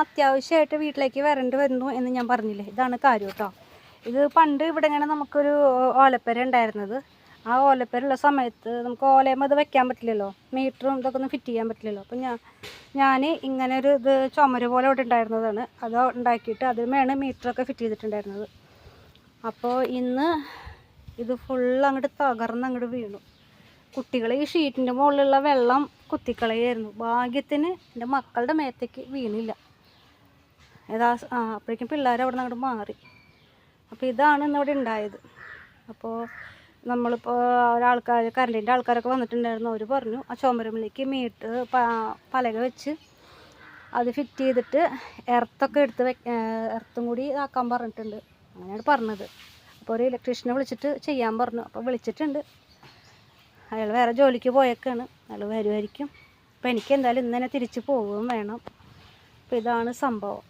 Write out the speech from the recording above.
അത്യാവശ്യമായിട്ട് വീട്ടിലേക്ക് വരേണ്ടി വരുന്നു എന്ന് ഞാൻ പറഞ്ഞില്ലേ, ഇതാണ് കാര്യം കേട്ടോ. ഇത് പണ്ട് ഇവിടെ ഇങ്ങനെ നമുക്കൊരു ഓലപ്പര ഉണ്ടായിരുന്നത്. ആ ഓലപ്പരുള്ള സമയത്ത് നമുക്ക് ഓലയും അത് വെക്കാൻ പറ്റില്ലല്ലോ, മീറ്ററും ഇതൊക്കെ ഒന്നും ഫിറ്റ് ചെയ്യാൻ പറ്റില്ലല്ലോ. അപ്പം ഞാൻ ഇങ്ങനെ ഒരു ഇത് ചുമര് പോലെ ഇവിടെ ഉണ്ടായിരുന്നതാണ്. അത് ഉണ്ടാക്കിയിട്ട് അതിന്മേണ് മീറ്ററൊക്കെ ഫിറ്റ് ചെയ്തിട്ടുണ്ടായിരുന്നത്. അപ്പോൾ ഇന്ന് ഇത് ഫുള്ള് അങ്ങോട്ട് തകർന്ന് വീണു. കുട്ടികൾ ഈ ഷീറ്റിൻ്റെ മുകളിലുള്ള വെള്ളം കുത്തിക്കളയായിരുന്നു. ഭാഗ്യത്തിന് എൻ്റെ മക്കളുടെ മേത്തേക്ക് വീണില്ല. അപ്പോഴേക്കും പിള്ളേർ അവിടെ നിന്ന് അങ്ങോട്ട് മാറി. അപ്പോൾ ഇതാണ് ഇന്നിവിടെ ഉണ്ടായത്. അപ്പോൾ നമ്മളിപ്പോൾ ഒരാൾക്കാർ കറണ്ടിൻ്റെ ആൾക്കാരൊക്കെ വന്നിട്ടുണ്ടായിരുന്നു. അവർ പറഞ്ഞു ആ ചുമരുമ്പിലേക്ക് മീറ്റർ പലക വെച്ച് അത് ഫിറ്റ് ചെയ്തിട്ട് എർത്തൊക്കെ എർത്തും കൂടി ആക്കാൻ പറഞ്ഞിട്ടുണ്ട്. അങ്ങനെയാണ് പറഞ്ഞത്. അപ്പോൾ ഒരു ഇലക്ട്രീഷ്യനെ വിളിച്ചിട്ട് ചെയ്യാൻ പറഞ്ഞു. അപ്പോൾ വിളിച്ചിട്ടുണ്ട്. അയാൾ വേറെ ജോലിക്ക് പോയേക്കാണ്. അയാൾ വരുമായിരിക്കും. അപ്പോൾ എനിക്ക് എന്തായാലും ഇന്ന് തന്നെ തിരിച്ച് പോവുകയും വേണം. അപ്പോൾ ഇതാണ് സംഭവം.